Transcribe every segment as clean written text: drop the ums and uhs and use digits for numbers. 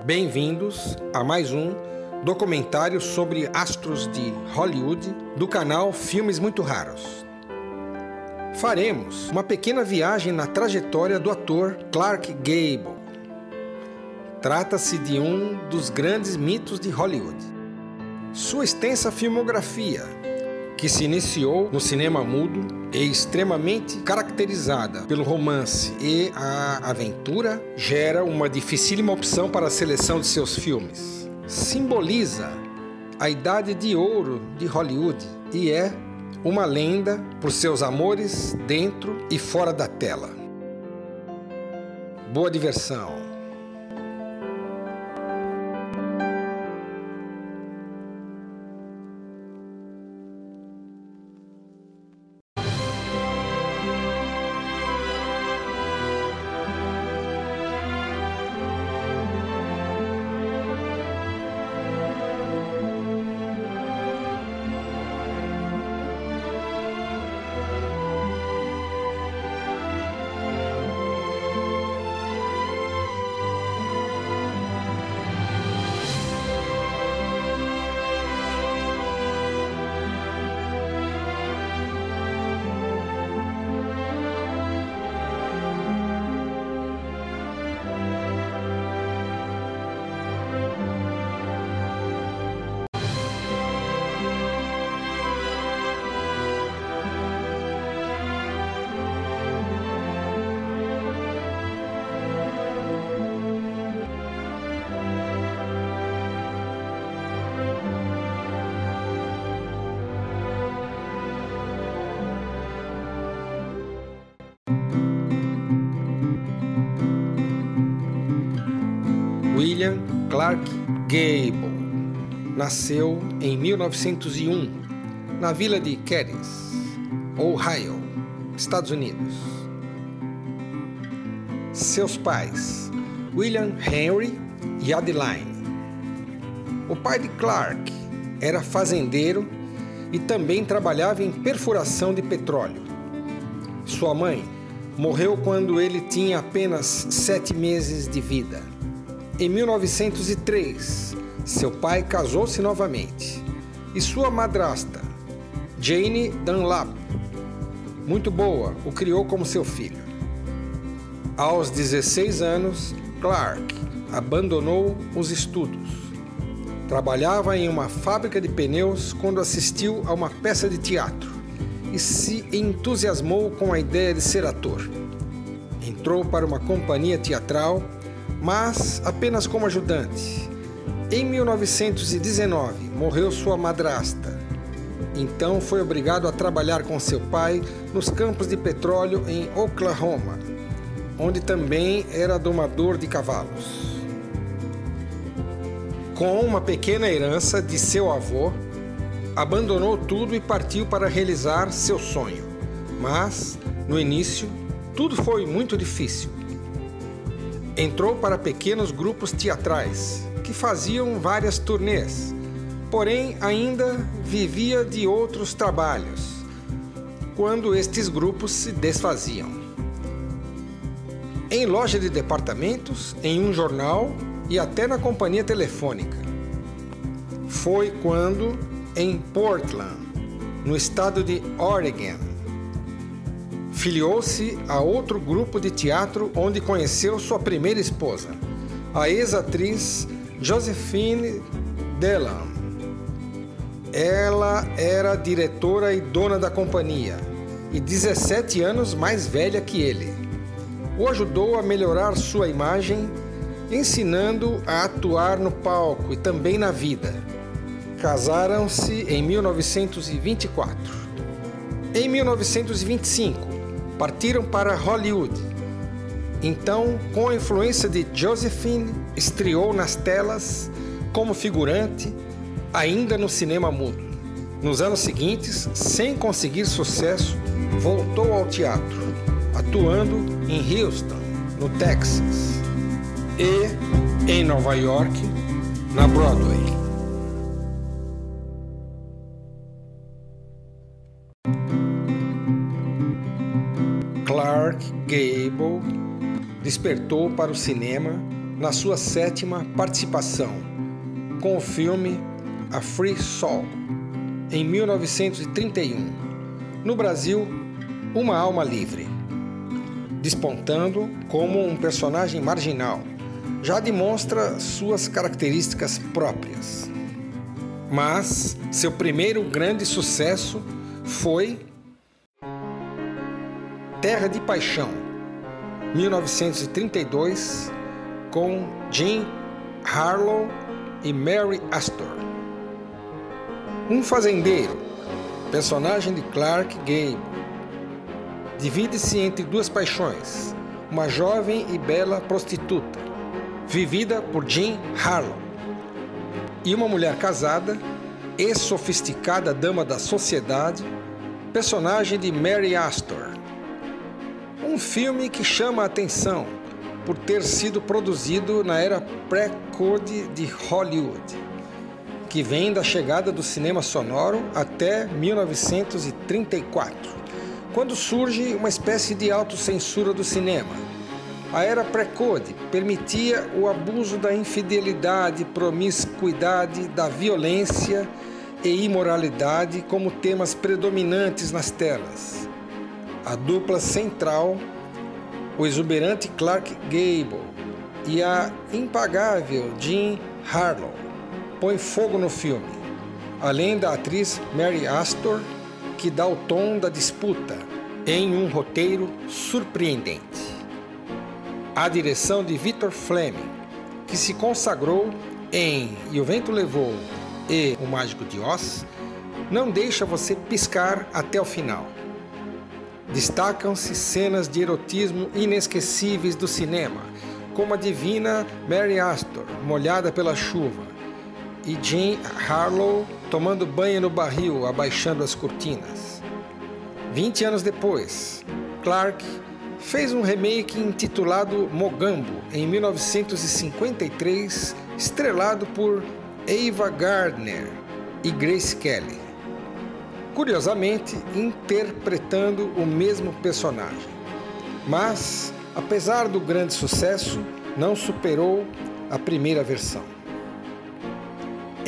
Bem-vindos a mais um documentário sobre astros de Hollywood do canal Filmes Muito Raros. Faremos uma pequena viagem na trajetória do ator Clark Gable. Trata-se de um dos grandes mitos de Hollywood. Sua extensa filmografia, que se iniciou no cinema mudo e extremamente caracterizada pelo romance e a aventura, gera uma dificílima opção para a seleção de seus filmes. Simboliza a idade de ouro de Hollywood e é uma lenda por seus amores dentro e fora da tela. Boa diversão! William Clark Gable nasceu em 1901 na vila de Cadiz, Ohio, Estados Unidos. Seus pais, William Henry e Adeline. O pai de Clark era fazendeiro e também trabalhava em perfuração de petróleo. Sua mãe morreu quando ele tinha apenas 7 meses de vida. Em 1903, seu pai casou-se novamente e sua madrasta, Jane Dunlap, muito boa, o criou como seu filho. Aos 16 anos, Clark abandonou os estudos. Trabalhava em uma fábrica de pneus quando assistiu a uma peça de teatro e se entusiasmou com a ideia de ser ator. Entrou para uma companhia teatral, mas apenas como ajudante. Em 1919, morreu sua madrasta. Então foi obrigado a trabalhar com seu pai nos campos de petróleo em Oklahoma, onde também era domador de cavalos. Com uma pequena herança de seu avô, abandonou tudo e partiu para realizar seu sonho. Mas, no início, tudo foi muito difícil. Entrou para pequenos grupos teatrais, que faziam várias turnês, porém ainda vivia de outros trabalhos, quando estes grupos se desfaziam. Em loja de departamentos, em um jornal e até na companhia telefônica. Foi quando, em Portland, no estado de Oregon, filiou-se a outro grupo de teatro onde conheceu sua primeira esposa, a ex-atriz Josephine Delham. Ela era diretora e dona da companhia e 17 anos mais velha que ele. O ajudou a melhorar sua imagem, ensinando a atuar no palco e também na vida. Casaram-se em 1924. Em 1925, partiram para Hollywood. Então, com a influência de Josephine, estreou nas telas como figurante, ainda no cinema mudo. Nos anos seguintes, sem conseguir sucesso, voltou ao teatro, atuando em Houston, no Texas, e em Nova York, na Broadway. Clark Gable despertou para o cinema na sua 7ª participação, com o filme A Free Soul, em 1931. No Brasil, Uma Alma Livre, despontando como um personagem marginal. Já demonstra suas características próprias. Mas seu primeiro grande sucesso foi Terra de Paixão, 1932, com Jean Harlow e Mary Astor. Um fazendeiro, personagem de Clark Gable, divide-se entre duas paixões, uma jovem e bela prostituta, vivida por Jean Harlow, e uma mulher casada e sofisticada dama da sociedade, personagem de Mary Astor. Um filme que chama a atenção por ter sido produzido na era pré-Code de Hollywood, que vem da chegada do cinema sonoro até 1934, quando surge uma espécie de autocensura do cinema. A era pré-Code permitia o abuso da infidelidade, promiscuidade, da violência e imoralidade como temas predominantes nas telas. A dupla central, o exuberante Clark Gable e a impagável Jean Harlow, põe fogo no filme, além da atriz Mary Astor, que dá o tom da disputa em um roteiro surpreendente. A direção de Victor Fleming, que se consagrou em E o Vento Levou e O Mágico de Oz, não deixa você piscar até o final. Destacam-se cenas de erotismo inesquecíveis do cinema, como a divina Mary Astor, molhada pela chuva, e Jean Harlow tomando banho no barril, abaixando as cortinas. 20 anos depois, Clark fez um remake intitulado Mogambo, em 1953, estrelado por Ava Gardner e Grace Kelly, curiosamente interpretando o mesmo personagem. Mas, apesar do grande sucesso, não superou a primeira versão.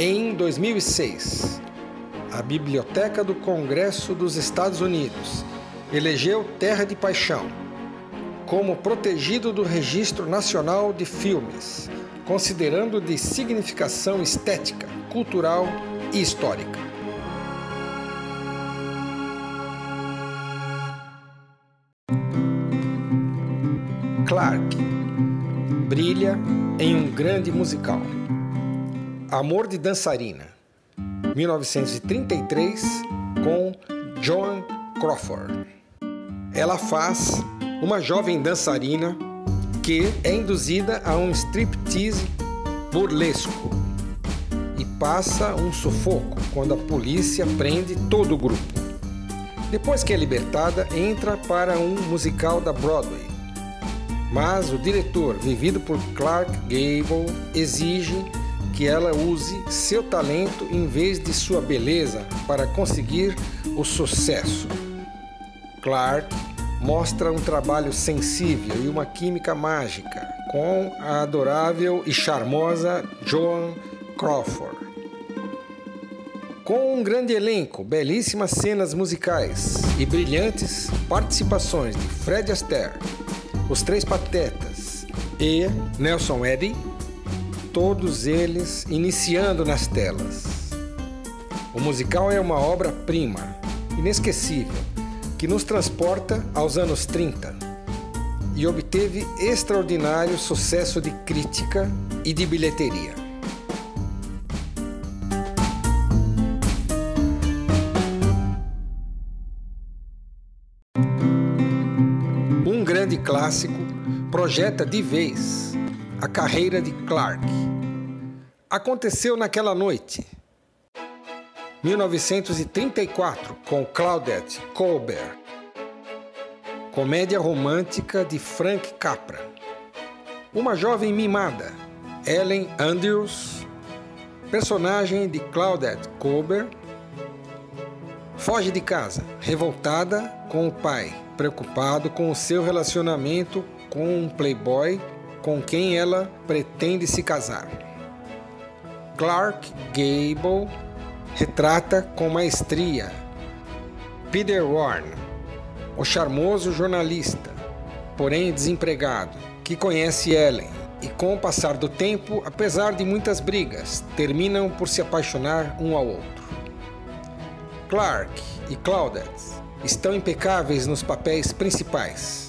Em 2006, a Biblioteca do Congresso dos Estados Unidos elegeu Terra de Paixão como protegido do Registro Nacional de Filmes, considerando de significação estética, cultural e histórica. Clark brilha em um grande musical, Amor de Dançarina, 1933, com Joan Crawford. Ela faz uma jovem dançarina que é induzida a um striptease burlesco e passa um sufoco quando a polícia prende todo o grupo. Depois que é libertada, entra para um musical da Broadway. Mas o diretor, vivido por Clark Gable, exige que ela use seu talento em vez de sua beleza para conseguir o sucesso. Clark mostra um trabalho sensível e uma química mágica com a adorável e charmosa Joan Crawford. Com um grande elenco, belíssimas cenas musicais e brilhantes participações de Fred Astaire, Os Três Patetas e Nelson Eddy, todos eles iniciando nas telas. O musical é uma obra-prima, inesquecível, que nos transporta aos anos 30 e obteve extraordinário sucesso de crítica e de bilheteria. Um grande clássico projeta de vez a carreira de Clark. Aconteceu naquela noite, 1934, com Claudette Colbert, comédia romântica de Frank Capra. Uma jovem mimada, Ellen Andrews, personagem de Claudette Colbert, foge de casa, revoltada com o pai, preocupado com o seu relacionamento com um playboy com quem ela pretende se casar. Clark Gable retrata com maestria Peter Warne, o charmoso jornalista, porém desempregado, que conhece Ellen e, com o passar do tempo, apesar de muitas brigas, terminam por se apaixonar um ao outro. Clark e Claudette estão impecáveis nos papéis principais,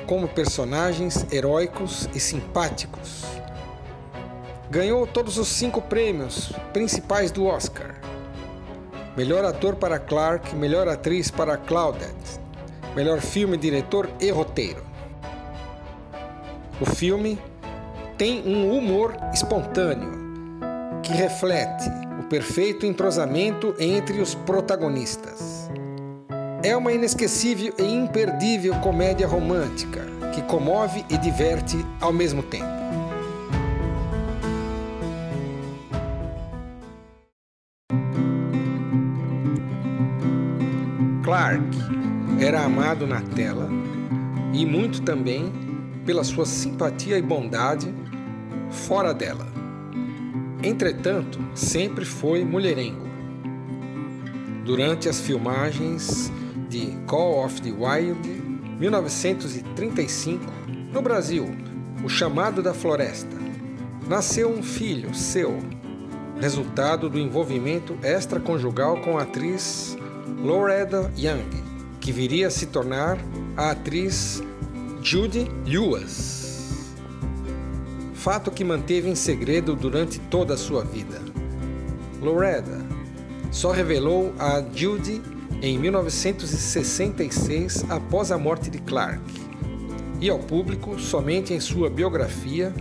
como personagens heróicos e simpáticos. Ganhou todos os 5 prêmios principais do Oscar. Melhor ator para Clark, melhor atriz para Claudette, melhor filme, diretor e roteiro. O filme tem um humor espontâneo que reflete o perfeito entrosamento entre os protagonistas. É uma inesquecível e imperdível comédia romântica que comove e diverte ao mesmo tempo. Clark era amado na tela e muito também pela sua simpatia e bondade fora dela. Entretanto, sempre foi mulherengo. Durante as filmagens de Call of the Wild, 1935, no Brasil, O Chamado da Floresta, nasceu um filho seu, resultado do envolvimento extraconjugal com a atriz Loretta Young, que viria a se tornar a atriz Judy Lewis. Fato que manteve em segredo durante toda a sua vida. Loretta só revelou a Judy em 1966, após a morte de Clark, e ao público somente em sua biografia,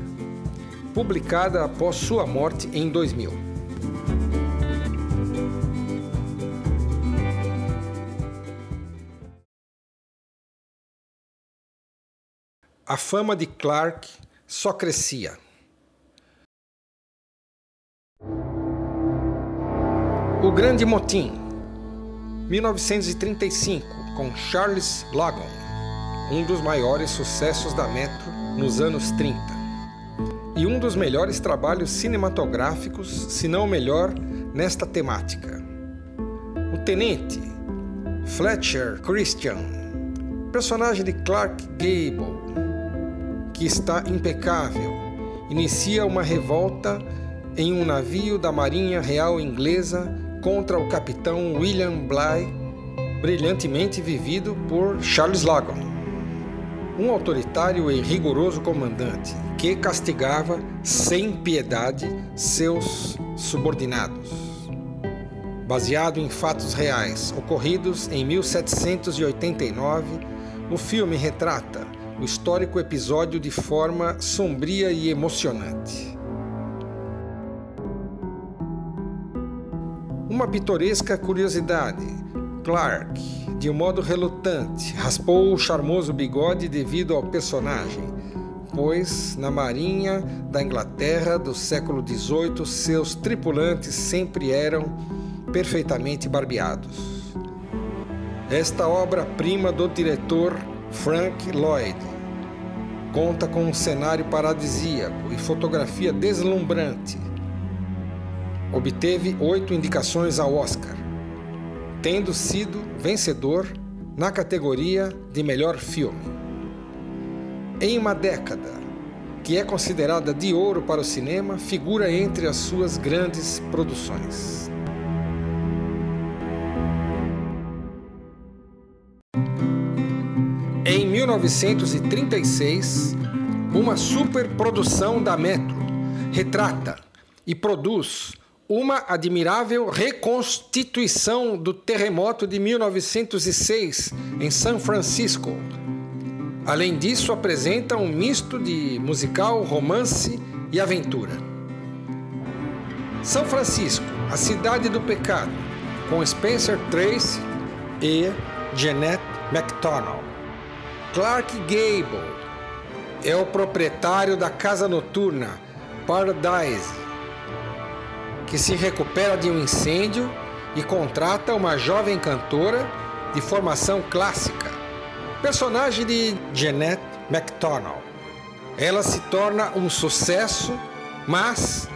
publicada após sua morte em 2000. A fama de Clark só crescia. O Grande Motim, 1935, com Charles Logan, um dos maiores sucessos da Metro nos anos 30, e um dos melhores trabalhos cinematográficos, se não o melhor, nesta temática. O Tenente, Fletcher Christian, personagem de Clark Gable, que está impecável, inicia uma revolta em um navio da Marinha Real Inglesa contra o capitão William Bligh, brilhantemente vivido por Charles Logan, um autoritário e rigoroso comandante que castigava sem piedade seus subordinados. Baseado em fatos reais ocorridos em 1789, o filme retrata o histórico episódio de forma sombria e emocionante. Uma pitoresca curiosidade: Clark, de um modo relutante, raspou o charmoso bigode devido ao personagem, pois na Marinha da Inglaterra do século XVIII seus tripulantes sempre eram perfeitamente barbeados. Esta obra-prima do diretor Frank Lloyd conta com um cenário paradisíaco e fotografia deslumbrante. Obteve 8 indicações ao Oscar, tendo sido vencedor na categoria de melhor filme. Em uma década que é considerada de ouro para o cinema, figura entre as suas grandes produções. Em 1936, uma superprodução da Metro retrata e produz uma admirável reconstituição do terremoto de 1906 em São Francisco. Além disso, apresenta um misto de musical, romance e aventura. São Francisco, a cidade do pecado, com Spencer Tracy e Jeanette MacDonald. Clark Gable é o proprietário da casa noturna Paradise, que se recupera de um incêndio e contrata uma jovem cantora de formação clássica, personagem de Jeanette MacDonald. Ela se torna um sucesso, mas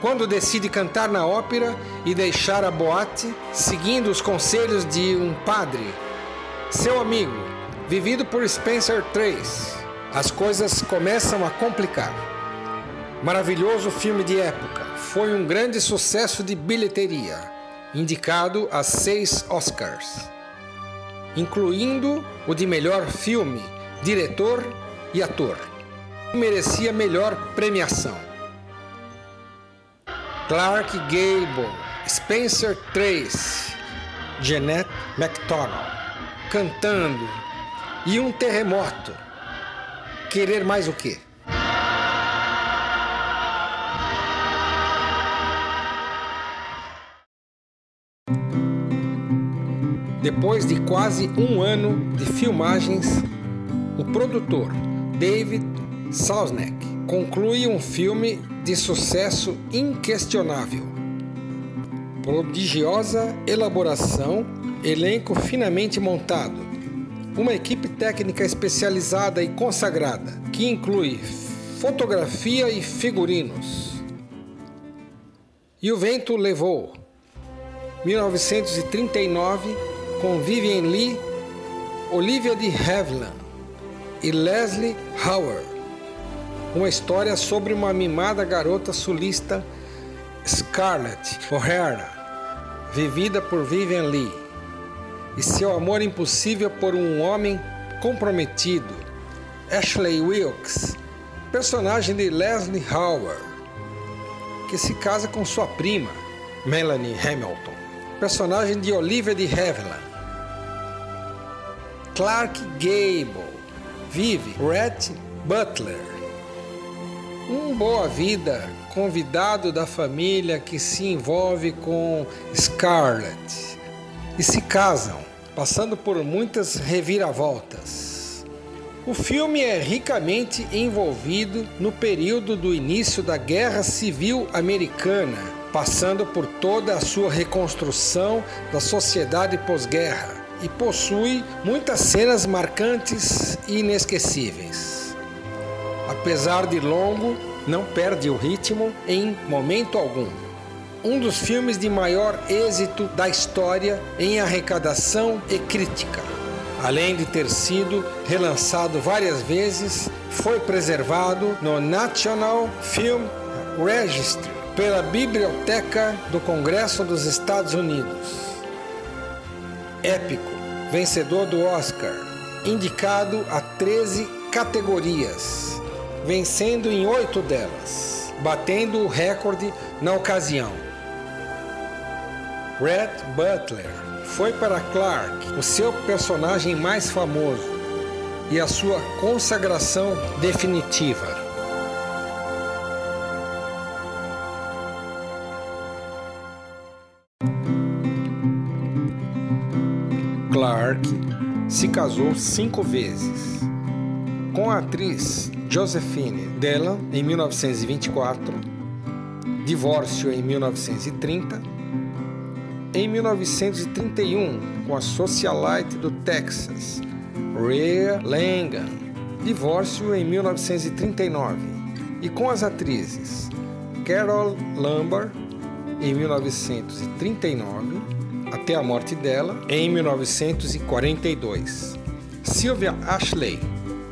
quando decide cantar na ópera e deixar a boate, seguindo os conselhos de um padre, seu amigo, vivido por Spencer Tracy, as coisas começam a complicar. Maravilhoso filme de época, foi um grande sucesso de bilheteria, indicado a 6 Oscars, incluindo o de melhor filme, diretor e ator. Merecia melhor premiação. Clark Gable, Spencer Tracy, Jeanette MacDonald, cantando, e um terremoto. Querer mais o quê? Depois de quase um ano de filmagens, o produtor David Selznick conclui um filme de sucesso inquestionável. Prodigiosa elaboração, elenco finamente montado, uma equipe técnica especializada e consagrada, que inclui fotografia e figurinos. E o vento levou. 1939, com Vivien Leigh, Olivia de Havilland e Leslie Howard. Uma história sobre uma mimada garota sulista, Scarlett O'Hara, vivida por Vivien Leigh, e seu amor impossível por um homem comprometido, Ashley Wilkes, personagem de Leslie Howard, que se casa com sua prima, Melanie Hamilton, personagem de Olivia de Havilland. Clark Gable vive Rhett Butler, um boa-vida convidado da família que se envolve com Scarlett e se casam, passando por muitas reviravoltas. O filme é ricamente envolvido no período do início da Guerra Civil Americana, passando por toda a sua reconstrução da sociedade pós-guerra, e possui muitas cenas marcantes e inesquecíveis. Apesar de longo, não perde o ritmo em momento algum. Um dos filmes de maior êxito da história em arrecadação e crítica. Além de ter sido relançado várias vezes, foi preservado no National Film Registry pela Biblioteca do Congresso dos Estados Unidos. Épico, vencedor do Oscar, indicado a 13 categorias, vencendo em 8 delas, batendo o recorde na ocasião. Rhett Butler foi para Clark o seu personagem mais famoso e a sua consagração definitiva. Clark se casou 5 vezes, com a atriz Josephine Dellan em 1924, divórcio em 1930, em 1931 com a socialite do Texas, Rhea Langan, divórcio em 1939, e com as atrizes Carole Lombard em 1939, até a morte dela, em 1942. Sylvia Ashley,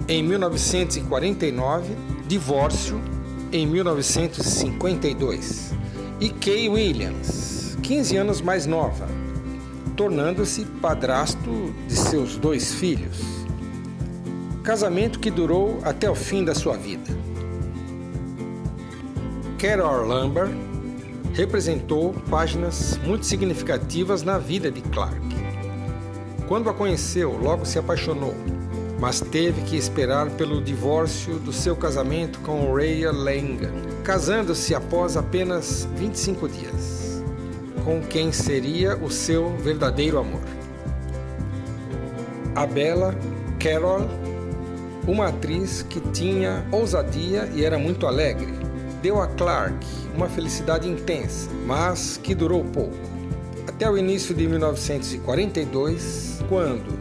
em 1949, divórcio em 1952. E Kay Williams, 15 anos mais nova, tornando-se padrasto de seus 2 filhos. Casamento que durou até o fim da sua vida. Carole Lombard representou páginas muito significativas na vida de Clark. Quando a conheceu, logo se apaixonou, mas teve que esperar pelo divórcio do seu casamento com Rhea Langan, casando-se após apenas 25 dias, com quem seria o seu verdadeiro amor. A bela Carole, uma atriz que tinha ousadia e era muito alegre, deu a Clark uma felicidade intensa, mas que durou pouco. Até o início de 1942, quando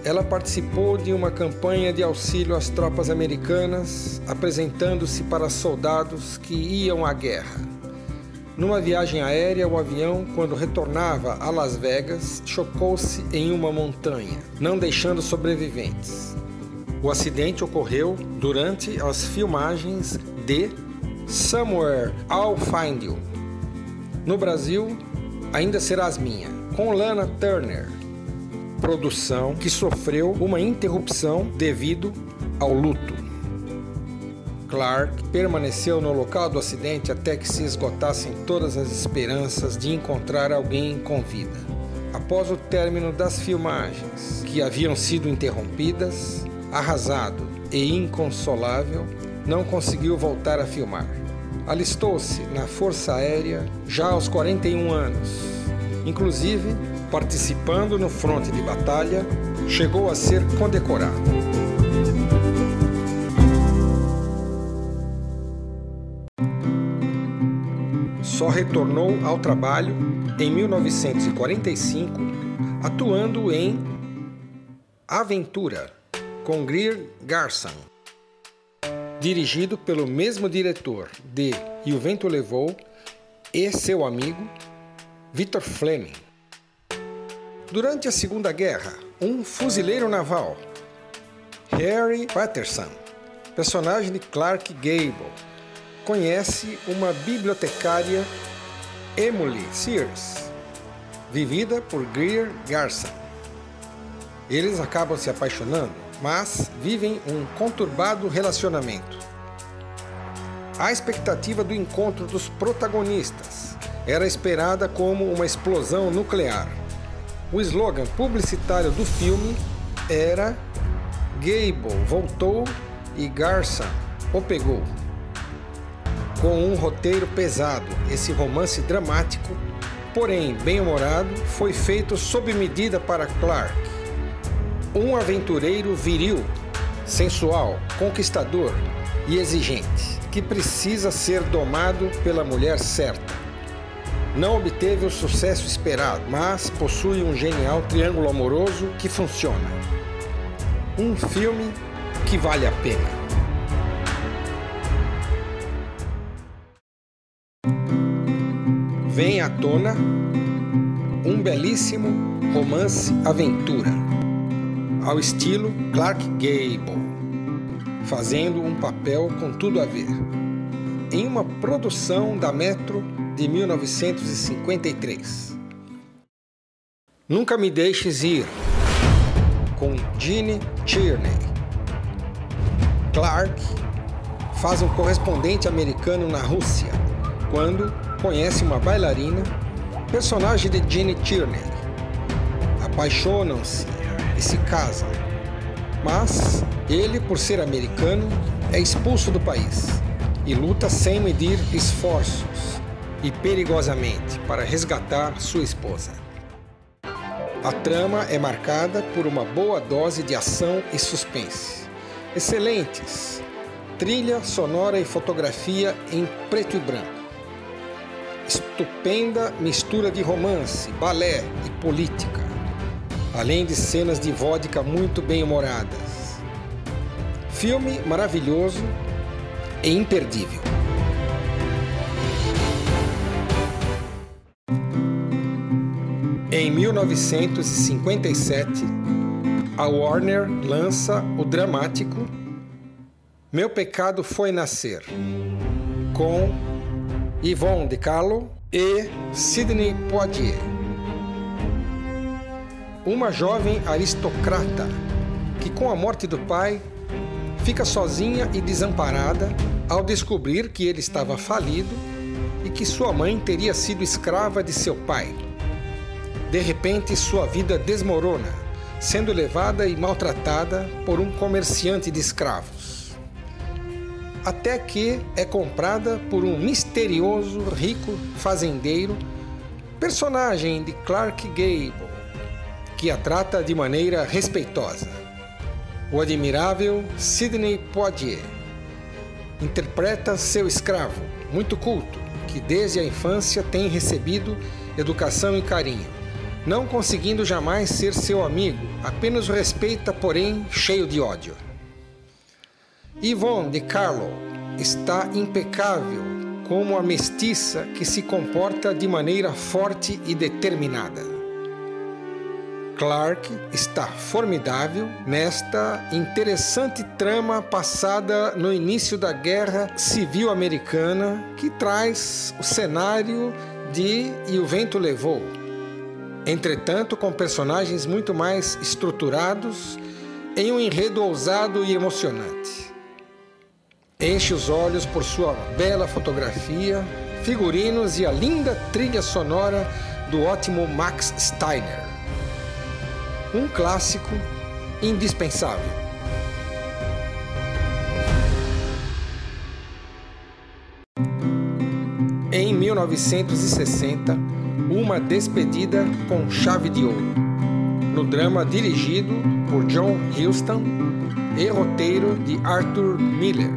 ela participou de uma campanha de auxílio às tropas americanas, apresentando-se para soldados que iam à guerra. Numa viagem aérea, o avião, quando retornava a Las Vegas, chocou-se em uma montanha, não deixando sobreviventes. O acidente ocorreu durante as filmagens de Somewhere I'll Find You. No Brasil, Ainda Serás Minha, com Lana Turner. Produção que sofreu uma interrupção devido ao luto. Clark permaneceu no local do acidente até que se esgotassem todas as esperanças de encontrar alguém com vida. Após o término das filmagens, que haviam sido interrompidas, arrasado e inconsolável, não conseguiu voltar a filmar. Alistou-se na Força Aérea já aos 41 anos. Inclusive, participando no fronte de batalha, chegou a ser condecorado. Só retornou ao trabalho em 1945, atuando em Aventura, com Greer Garson, dirigido pelo mesmo diretor de E o Vento Levou e seu amigo Victor Fleming. Durante a Segunda Guerra, um fuzileiro naval, Harry Patterson, personagem de Clark Gable, conhece uma bibliotecária, Emily Sears, vivida por Greer Garson. Eles acabam se apaixonando, mas vivem um conturbado relacionamento. A expectativa do encontro dos protagonistas era esperada como uma explosão nuclear. O slogan publicitário do filme era Gable voltou e Garson o pegou. Com um roteiro pesado, esse romance dramático, porém bem-humorado, foi feito sob medida para Clark, um aventureiro viril, sensual, conquistador e exigente, que precisa ser domado pela mulher certa. Não obteve o sucesso esperado, mas possui um genial triângulo amoroso que funciona. Um filme que vale a pena. Vem à tona um belíssimo romance-aventura, ao estilo Clark Gable, fazendo um papel com tudo a ver, em uma produção da Metro de 1953. Nunca Me Deixes Ir, com Gene Tierney. Clark faz um correspondente americano na Rússia, quando conhece uma bailarina, personagem de Gene Tierney. Apaixonam-se e se casam, mas ele, por ser americano, é expulso do país e luta sem medir esforços e perigosamente para resgatar sua esposa. A trama é marcada por uma boa dose de ação e suspense. Excelentes trilha sonora e fotografia em preto e branco. Estupenda mistura de romance, balé e política, além de cenas de vodka muito bem-humoradas. Filme maravilhoso e imperdível. Em 1957, a Warner lança o dramático Meu Pecado Foi Nascer, com Yvonne De Carlo e Sidney Poitier. Uma jovem aristocrata que, com a morte do pai, fica sozinha e desamparada ao descobrir que ele estava falido e que sua mãe teria sido escrava de seu pai. De repente, sua vida desmorona, sendo levada e maltratada por um comerciante de escravos. Até que é comprada por um misterioso rico fazendeiro, personagem de Clark Gable, que a trata de maneira respeitosa. O admirável Sidney Poitier interpreta seu escravo, muito culto, que desde a infância tem recebido educação e carinho, não conseguindo jamais ser seu amigo, apenas o respeita, porém cheio de ódio. Yvonne de Carlo está impecável como a mestiça que se comporta de maneira forte e determinada. Clark está formidável nesta interessante trama passada no início da Guerra Civil Americana, que traz o cenário de E o Vento Levou. Entretanto, com personagens muito mais estruturados em um enredo ousado e emocionante. Enche os olhos por sua bela fotografia, figurinos e a linda trilha sonora do ótimo Max Steiner. Um clássico indispensável. Em 1960, uma despedida com chave de ouro, no drama dirigido por John Huston e roteiro de Arthur Miller.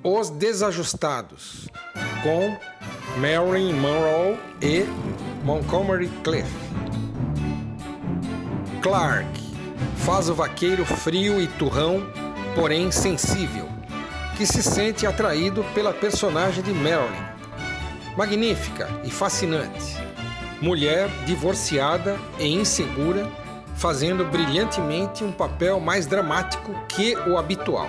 Os Desajustados, com Marilyn Monroe e Montgomery Clift. Clark faz o vaqueiro frio e turrão, porém sensível, que se sente atraído pela personagem de Marilyn, magnífica e fascinante, mulher divorciada e insegura, fazendo brilhantemente um papel mais dramático que o habitual.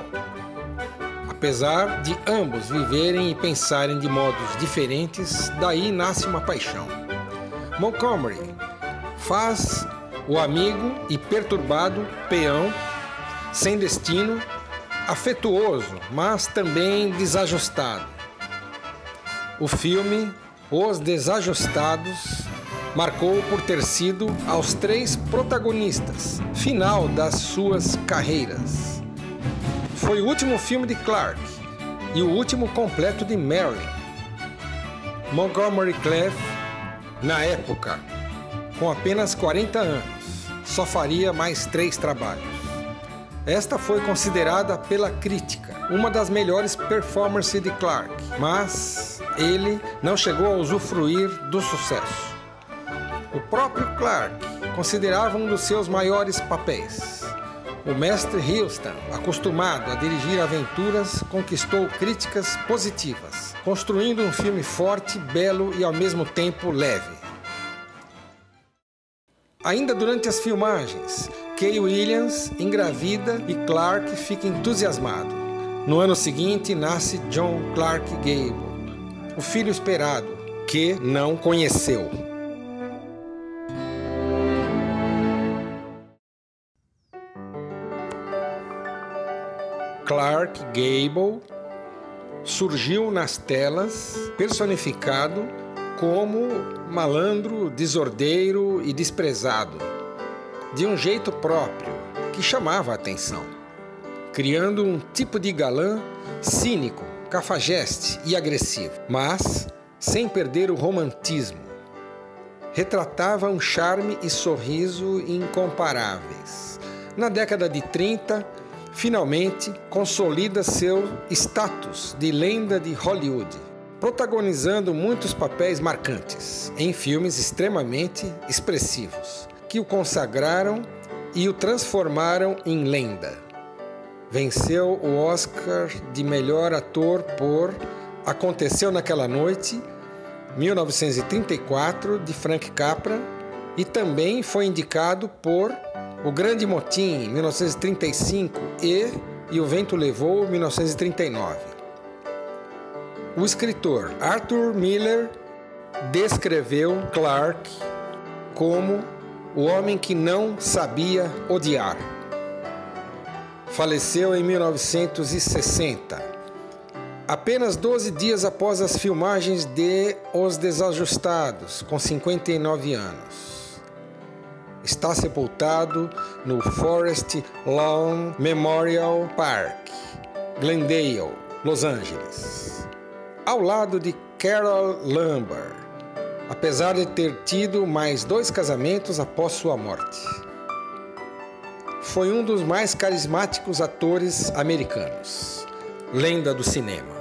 Apesar de ambos viverem e pensarem de modos diferentes, daí nasce uma paixão. Montgomery faz o amigo e perturbado peão, sem destino, afetuoso, mas também desajustado. O filme Os Desajustados marcou por ter sido aos 3 protagonistas, final das suas carreiras. Foi o último filme de Clark e o último completo de Marilyn. Montgomery Clift, na época, com apenas 40 anos, só faria mais 3 trabalhos. Esta foi considerada pela crítica uma das melhores performances de Clark, mas ele não chegou a usufruir do sucesso. O próprio Clark considerava um dos seus maiores papéis. O mestre Huston, acostumado a dirigir aventuras, conquistou críticas positivas, construindo um filme forte, belo e ao mesmo tempo leve. Ainda durante as filmagens, Kay Williams engravida e Clark fica entusiasmado. No ano seguinte, nasce John Clark Gable, o filho esperado, que não conheceu. Clark Gable surgiu nas telas personificado como malandro, desordeiro e desprezado, de um jeito próprio que chamava a atenção, criando um tipo de galã cínico, cafajeste e agressivo, mas sem perder o romantismo. Retratava um charme e sorriso incomparáveis. Na década de 30, finalmente consolida seu status de lenda de Hollywood, protagonizando muitos papéis marcantes em filmes extremamente expressivos, que o consagraram e o transformaram em lenda. Venceu o Oscar de melhor ator por Aconteceu Naquela Noite, 1934, de Frank Capra, e também foi indicado por O Grande Motim, 1935, e O Vento Levou, 1939. O escritor Arthur Miller descreveu Clark como o homem que não sabia odiar. Faleceu em 1960, apenas 12 dias após as filmagens de Os Desajustados, com 59 anos. Está sepultado no Forest Lawn Memorial Park, Glendale, Los Angeles, ao lado de Carole Lombard, apesar de ter tido mais 2 casamentos após sua morte. Foi um dos mais carismáticos atores americanos, lenda do cinema.